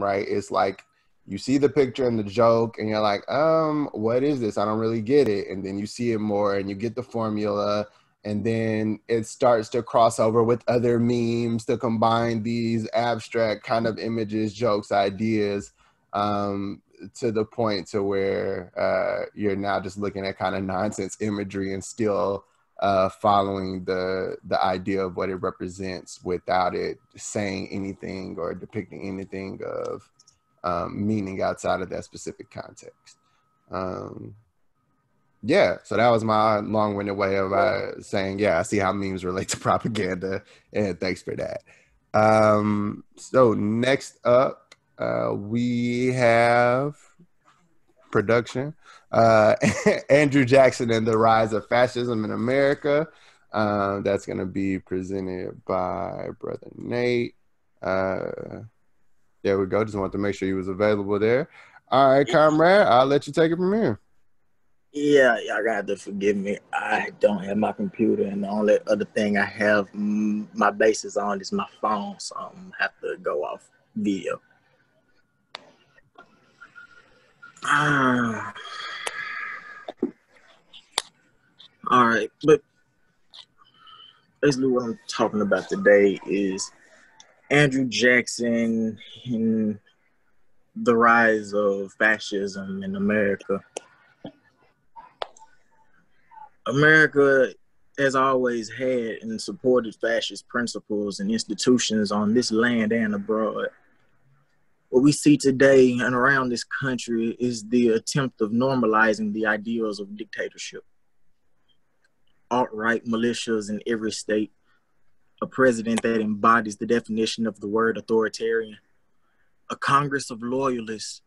right? It's like you see the picture and the joke and you're like, what is this? I don't really get it. And then you see it more and you get the formula, and then it starts to cross over with other memes to combine these abstract kind of images, jokes, ideas, to the point to where you're now just looking at kind of nonsense imagery and still following the idea of what it represents without it saying anything or depicting anything of meaning outside of that specific context. Yeah, so that was my long-winded way of saying, yeah, I see how memes relate to propaganda, and thanks for that. So next up, we have production. Andrew Jackson and the Rise of Fascism in America. That's going to be presented by Brother Nate. There we go. Just wanted to make sure he was available there. All right, Comrade, I'll let you take it from here. Yeah, y'all got to forgive me. I don't have my computer, and the only other thing I have my basis on is my phone, so I'm going to have to go off video. All right, but basically what I'm talking about today is Andrew Jackson and the rise of fascism in America. America has always had and supported fascist principles and institutions on this land and abroad. What we see today and around this country is the attempt of normalizing the ideals of dictatorship. Alt-right militias in every state, a president that embodies the definition of the word authoritarian, a Congress of loyalists,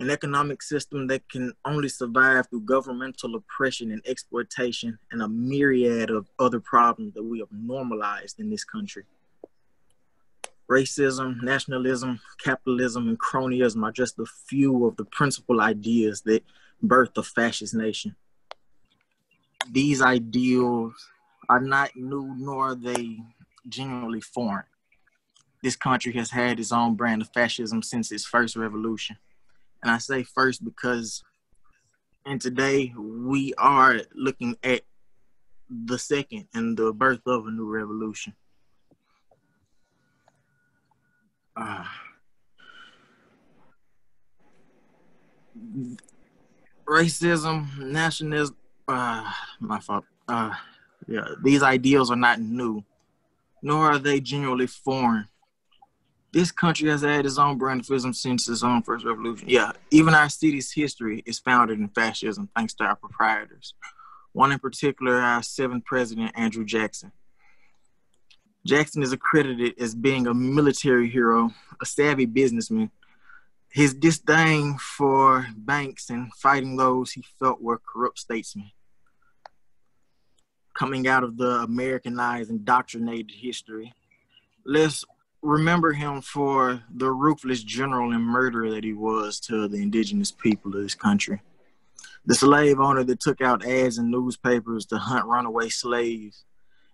an economic system that can only survive through governmental oppression and exploitation, and a myriad of other problems that we have normalized in this country. Racism, nationalism, capitalism, and cronyism are just a few of the principal ideas that birthed a fascist nation. These ideals are not new, nor are they genuinely foreign. This country has had its own brand of fascism since its first revolution. And I say first because and today we are looking at the second and the birth of a new revolution. Racism, nationalism, my fault. Yeah, these ideals are not new, nor are they genuinely foreign. This country has had its own brand of fascism since its own first revolution. Yeah, even our city's history is founded in fascism, thanks to our proprietors. One in particular, our seventh president, Andrew Jackson. Jackson is accredited as being a military hero, a savvy businessman. His disdain for banks and fighting those he felt were corrupt statesmen. Coming out of the Americanized, indoctrinated history, let's remember him for the ruthless general and murderer that he was to the indigenous people of this country. The slave owner that took out ads in newspapers to hunt runaway slaves,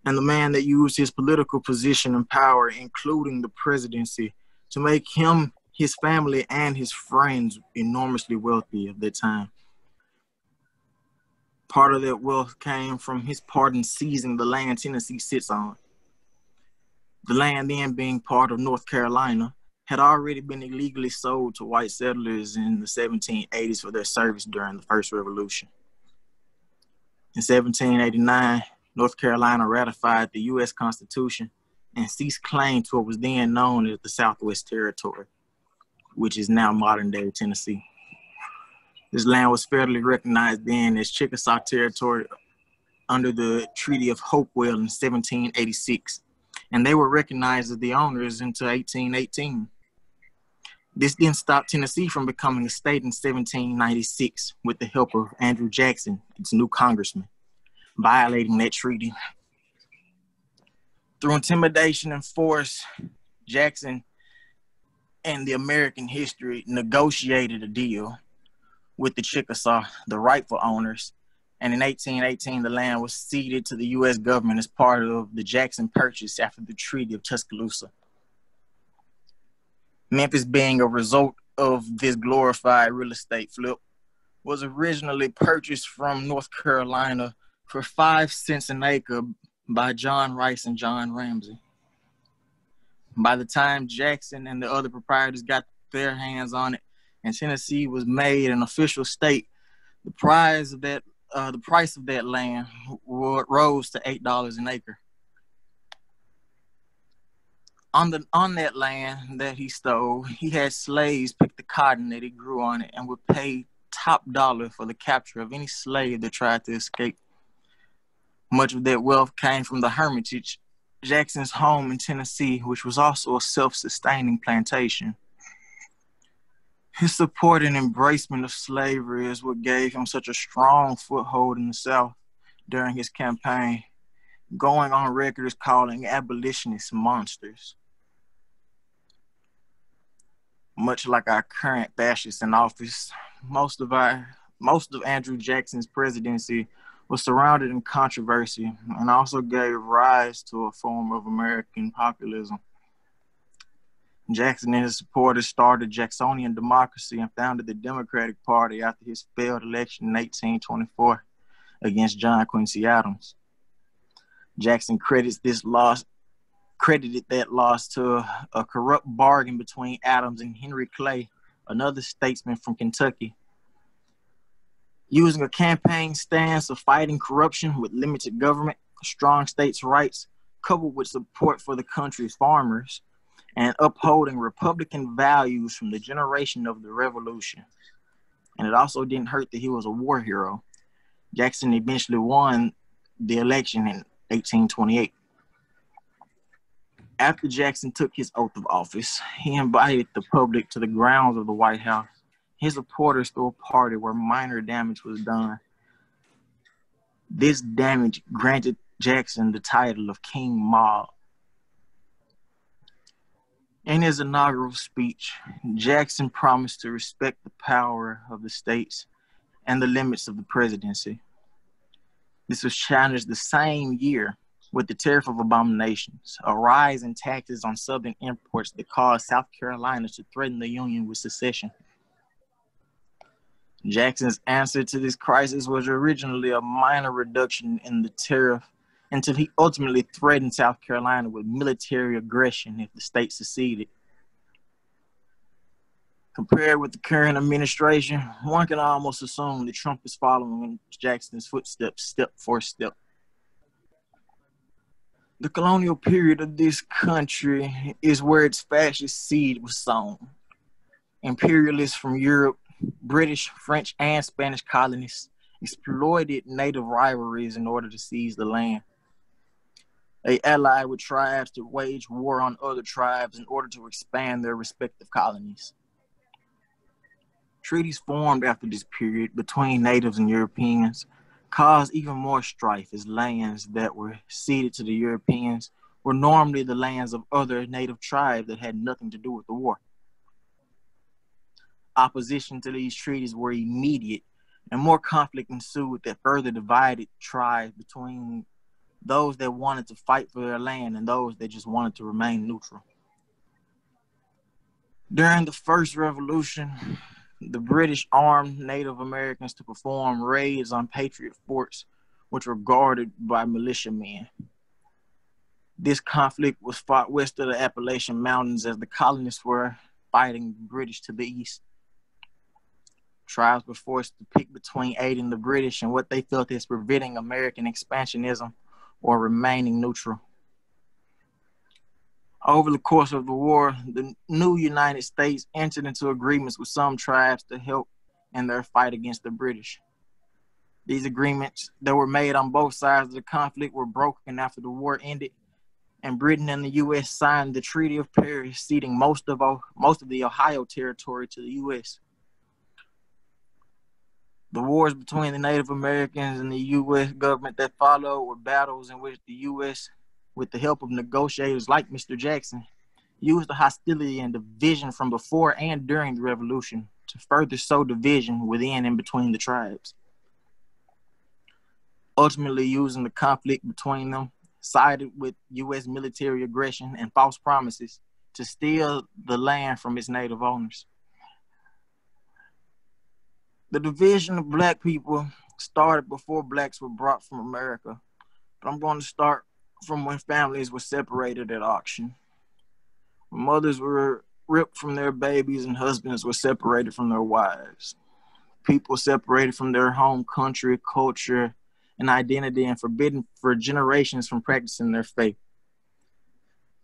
and the man that used his political position and power, including the presidency, to make him, his family, and his friends enormously wealthy at that time. Part of that wealth came from his part in seizing the land Tennessee sits on. The land then being part of North Carolina had already been illegally sold to white settlers in the 1780s for their service during the First Revolution. In 1789, North Carolina ratified the U.S. Constitution and ceased claim to what was then known as the Southwest Territory, which is now modern-day Tennessee. This land was federally recognized then as Chickasaw Territory under the Treaty of Hopewell in 1786, and they were recognized as the owners until 1818. This didn't stop Tennessee from becoming a state in 1796 with the help of Andrew Jackson, its new congressman, violating that treaty. Through intimidation and force, Jackson and the American history negotiated a deal with the Chickasaw, the rightful owners, and in 1818, the land was ceded to the U.S. government as part of the Jackson Purchase after the Treaty of Tuscaloosa. Memphis, being a result of this glorified real estate flip, was originally purchased from North Carolina for 5 cents an acre by John Rice and John Ramsey. By the time Jackson and the other proprietors got their hands on it and Tennessee was made an official state, the price of that land rose to $8 an acre. On that land that he stole, he had slaves pick the cotton that he grew on it and would pay top dollar for the capture of any slave that tried to escape. Much of that wealth came from the Hermitage, Jackson's home in Tennessee, which was also a self-sustaining plantation. His support and embracement of slavery is what gave him such a strong foothold in the South during his campaign, going on record as calling abolitionists monsters. Much like our current fascists in office, most of Andrew Jackson's presidency was surrounded in controversy and also gave rise to a form of American populism. Jackson and his supporters started Jacksonian democracy and founded the Democratic Party after his failed election in 1824 against John Quincy Adams. Jackson credited that loss to a corrupt bargain between Adams and Henry Clay, another statesman from Kentucky. Using a campaign stance of fighting corruption with limited government, strong states' rights, coupled with support for the country's farmers, and upholding Republican values from the generation of the Revolution. And it also didn't hurt that he was a war hero. Jackson eventually won the election in 1828. After Jackson took his oath of office, he invited the public to the grounds of the White House. His supporters threw a party where minor damage was done. This damage granted Jackson the title of King Mob. In his inaugural speech, Jackson promised to respect the power of the states and the limits of the presidency. This was challenged the same year with the Tariff of Abominations, a rise in taxes on Southern imports that caused South Carolina to threaten the Union with secession. Jackson's answer to this crisis was originally a minor reduction in the tariff until he ultimately threatened South Carolina with military aggression if the state seceded. Compared with the current administration, one can almost assume that Trump is following in Jackson's footsteps step for step. The colonial period of this country is where its fascist seed was sown. Imperialists from Europe, British, French, and Spanish colonists exploited native rivalries in order to seize the land. They allied with tribes to wage war on other tribes in order to expand their respective colonies. Treaties formed after this period between natives and Europeans caused even more strife, as lands that were ceded to the Europeans were normally the lands of other native tribes that had nothing to do with the war. Opposition to these treaties were immediate, and more conflict ensued that further divided tribes between those that wanted to fight for their land and those that just wanted to remain neutral. During the First Revolution, the British armed Native Americans to perform raids on Patriot forts, which were guarded by militiamen. This conflict was fought west of the Appalachian Mountains as the colonists were fighting the British to the east. Tribes were forced to pick between aiding the British and what they felt as preventing American expansionism or remaining neutral. Over the course of the war, the new United States entered into agreements with some tribes to help in their fight against the British. These agreements that were made on both sides of the conflict were broken after the war ended, and Britain and the U.S. signed the Treaty of Paris, ceding most of the Ohio Territory to the U.S. The wars between the Native Americans and the U.S. government that followed were battles in which the U.S., with the help of negotiators like Mr. Jackson, used the hostility and division from before and during the Revolution to further sow division within and between the tribes. Ultimately, using the conflict between them, sided with U.S. military aggression and false promises to steal the land from its native owners. The division of black people started before blacks were brought from America, but I'm going to start from when families were separated at auction. When mothers were ripped from their babies and husbands were separated from their wives. People separated from their home country, culture, and identity, and forbidden for generations from practicing their faith.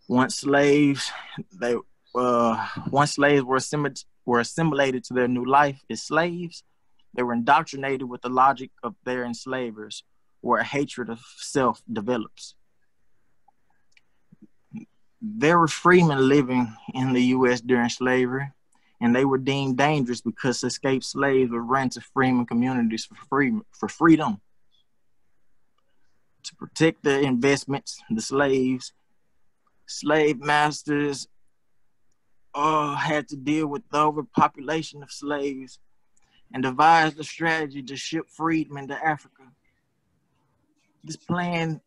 Once slaves were assimilated to their new life as slaves, they were indoctrinated with the logic of their enslavers, where a hatred of self develops. There were freemen living in the U.S. during slavery, and they were deemed dangerous because escaped slaves were run to freeman communities for freedom. To protect the investments, the slave masters had to deal with the overpopulation of slaves and devised a strategy to ship freedmen to Africa. This plan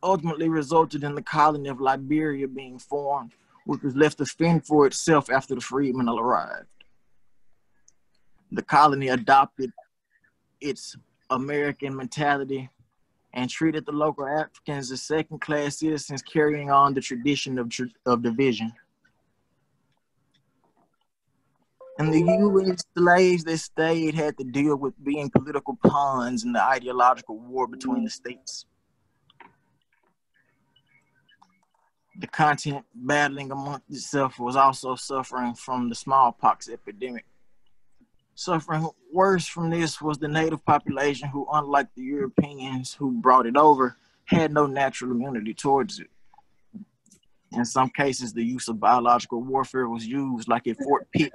ultimately resulted in the colony of Liberia being formed, which was left to fend for itself after the freedmen arrived. The colony adopted its American mentality and treated the local Africans as second-class citizens, carrying on the tradition of division. And the U.S. slaves that stayed had to deal with being political pawns in the ideological war between the states. The continent battling amongst itself was also suffering from the smallpox epidemic. Suffering worse from this was the native population who, unlike the Europeans who brought it over, had no natural immunity towards it. In some cases, the use of biological warfare was used, like at Fort Pitt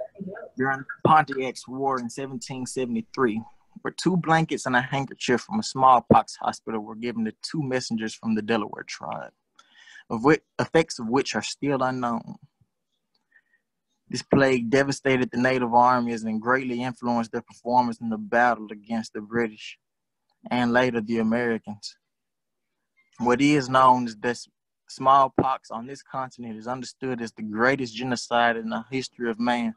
during Pontiac's War in 1773, where 2 blankets and a handkerchief from a smallpox hospital were given to 2 messengers from the Delaware tribe, effects of which are still unknown. This plague devastated the native armies and greatly influenced their performance in the battle against the British and later the Americans. What is known is that smallpox on this continent is understood as the greatest genocide in the history of man.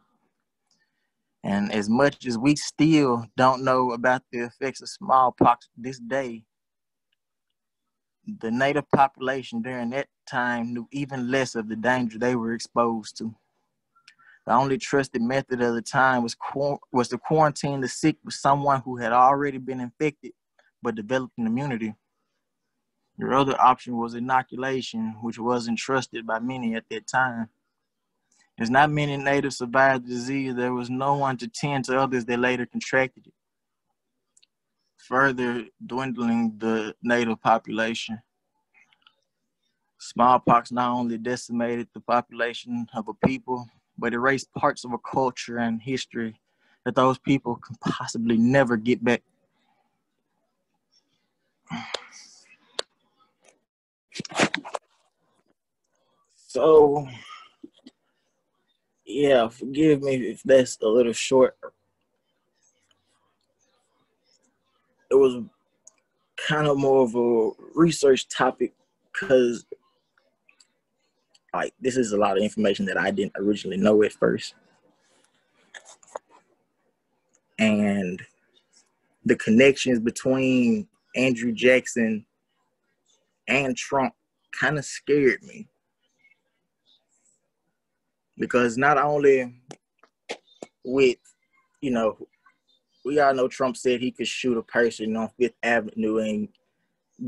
And as much as we still don't know about the effects of smallpox this day, the native population during that time knew even less of the danger they were exposed to. The only trusted method of the time was to quarantine the sick with someone who had already been infected but developed an immunity. Your other option was inoculation, which wasn't trusted by many at that time. As not many natives survived the disease, there was no one to tend to others that later contracted it, further dwindling the native population. Smallpox not only decimated the population of a people, but erased parts of a culture and history that those people can possibly never get back. So, yeah, forgive me if that's a little short. It was kind of more of a research topic because this is a lot of information that I didn't originally know at first. And the connections between Andrew Jackson and Trump kind of scared me. Because not only with, we all know Trump said he could shoot a person on Fifth Avenue and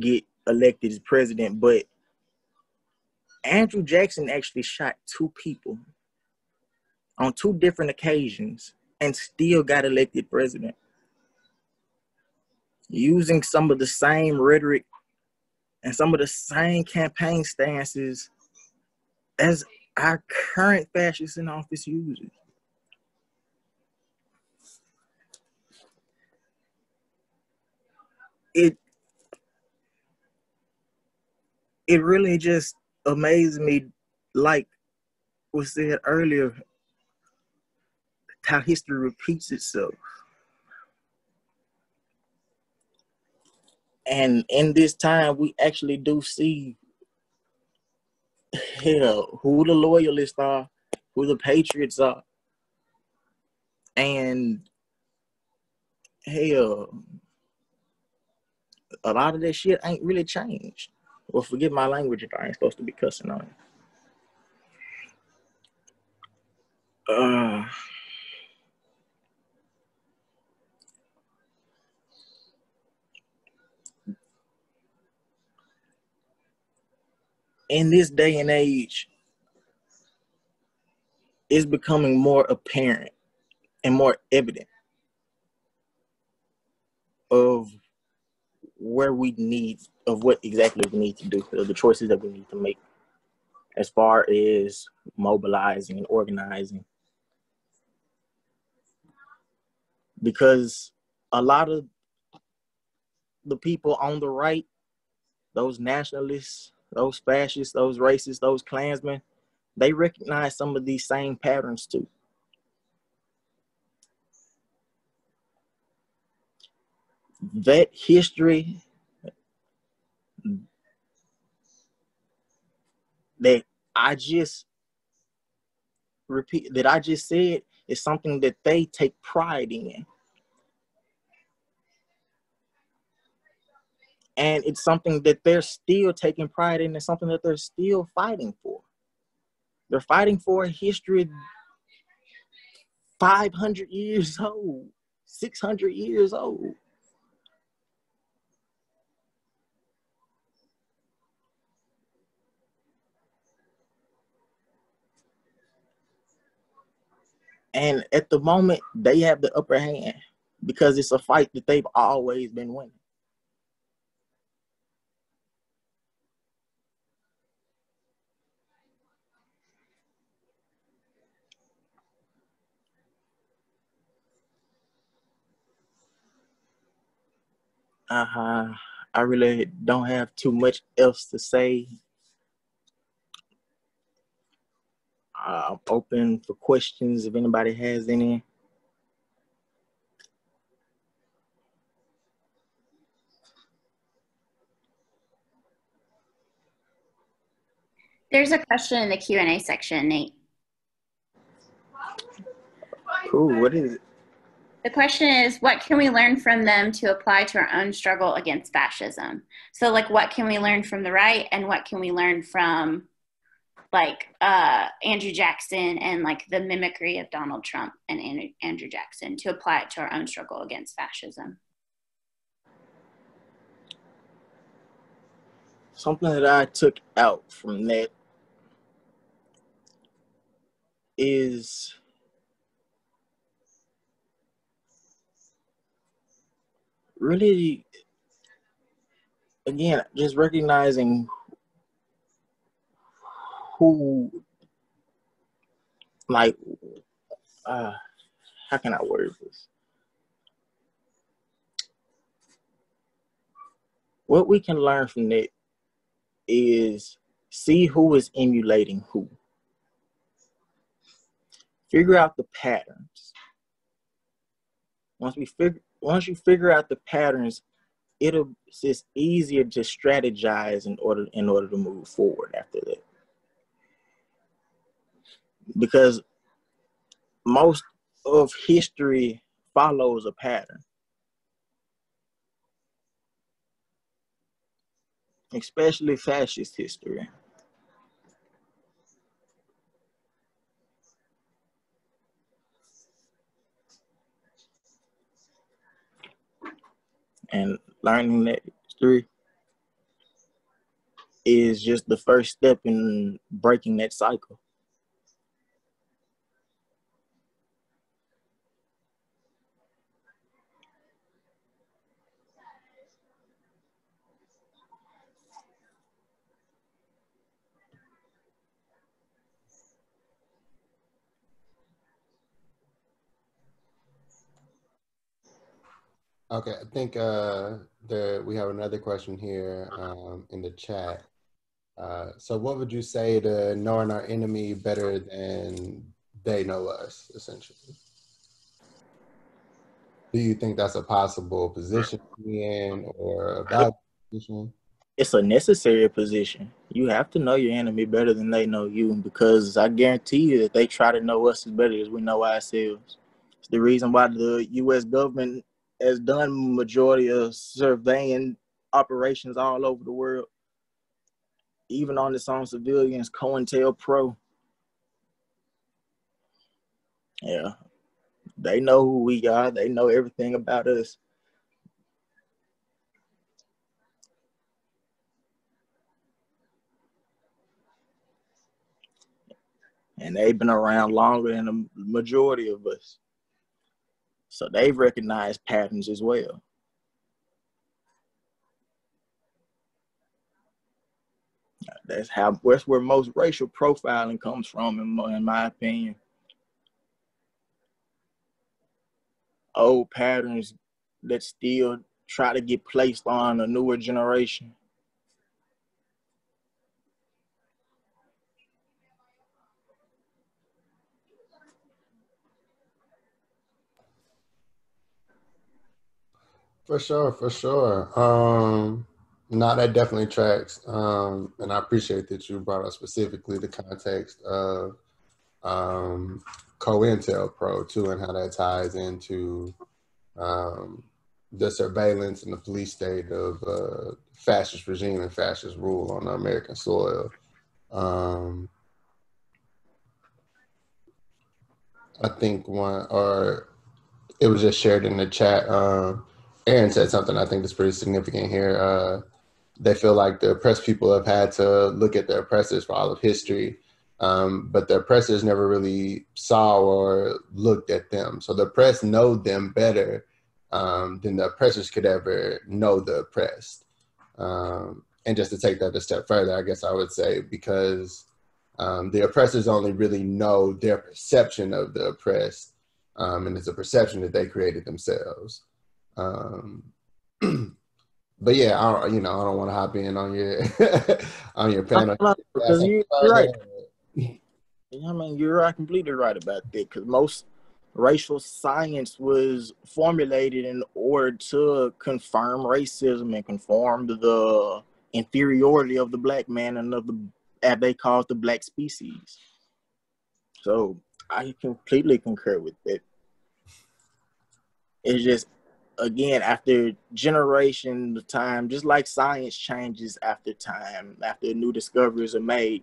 get elected as president, but Andrew Jackson actually shot 2 people on 2 different occasions and still got elected president, using some of the same rhetoric and some of the same campaign stances as our current fascists in office uses. It really just amazed me, like was said earlier, how history repeats itself. And in this time, we actually do see hell, who the loyalists are, who the patriots are, and hell, a lot of that shit ain't really changed. Well, forget my language if I ain't supposed to be cussing on it. In this day and age, it's becoming more apparent and more evident of what exactly we need to do, of the choices that we need to make as far as mobilizing and organizing. Because a lot of the people on the right, those nationalists, those fascists, those racists, those Klansmen, they recognize some of these same patterns too. That history that I just said is something that they take pride in. And it's something that they're still taking pride in, and something that they're still fighting for. They're fighting for a history 500 years old, 600 years old. And at the moment, they have the upper hand because it's a fight that they've always been winning. I really don't have too much else to say. I'm open for questions if anybody has any. There's a question in the Q&A section, Nate. Cool, what is it? The question is, what can we learn from them to apply to our own struggle against fascism? So like, what can we learn from the right, and what can we learn from like Andrew Jackson and like the mimicry of Donald Trump and Andrew Jackson to apply it to our own struggle against fascism? Something that I took out from that is really, again, just recognizing who, like, how can I word this? What we can learn from that is see who is emulating who. Figure out the patterns. Once you figure out the patterns, it's easier to strategize in order to move forward after that. Because most of history follows a pattern, especially fascist history. And learning that history is just the first step in breaking that cycle. Okay, I think we have another question here in the chat. So what would you say to knowing our enemy better than they know us, essentially? Do you think that's a possible position to be in, or a bad position? It's a necessary position. You have to know your enemy better than they know you, because I guarantee you that they try to know us as better as we know ourselves. It's the reason why the U.S. government has done majority of surveying operations all over the world, even on its own civilians. COINTELPRO. Yeah, they know who we are. They know everything about us. And they've been around longer than the majority of us. So they've recognized patterns as well. That's where most racial profiling comes from, in my opinion. Old patterns that still try to get placed on a newer generation. For sure, for sure. No, that definitely tracks. And I appreciate that you brought up specifically the context of COINTELPRO too, and how that ties into the surveillance and the police state of fascist regime and fascist rule on American soil. I think it was just shared in the chat. Aaron said something I think that's pretty significant here. They feel like the oppressed people have had to look at their oppressors for all of history, but the oppressors never really saw or looked at them. So the oppressed know them better than the oppressors could ever know the oppressed. And just to take that a step further, I guess I would say, because the oppressors only really know their perception of the oppressed, and it's a perception that they created themselves. But yeah, I don't want to hop in on your on your panel. Because you're right. I mean, you're completely right about that. Because most racial science was formulated in order to confirm racism and confirm the inferiority of the black man and of the, as they call it, the black species. So I completely concur with that. It's just, again, after generation of time, just like science changes after time, after new discoveries are made,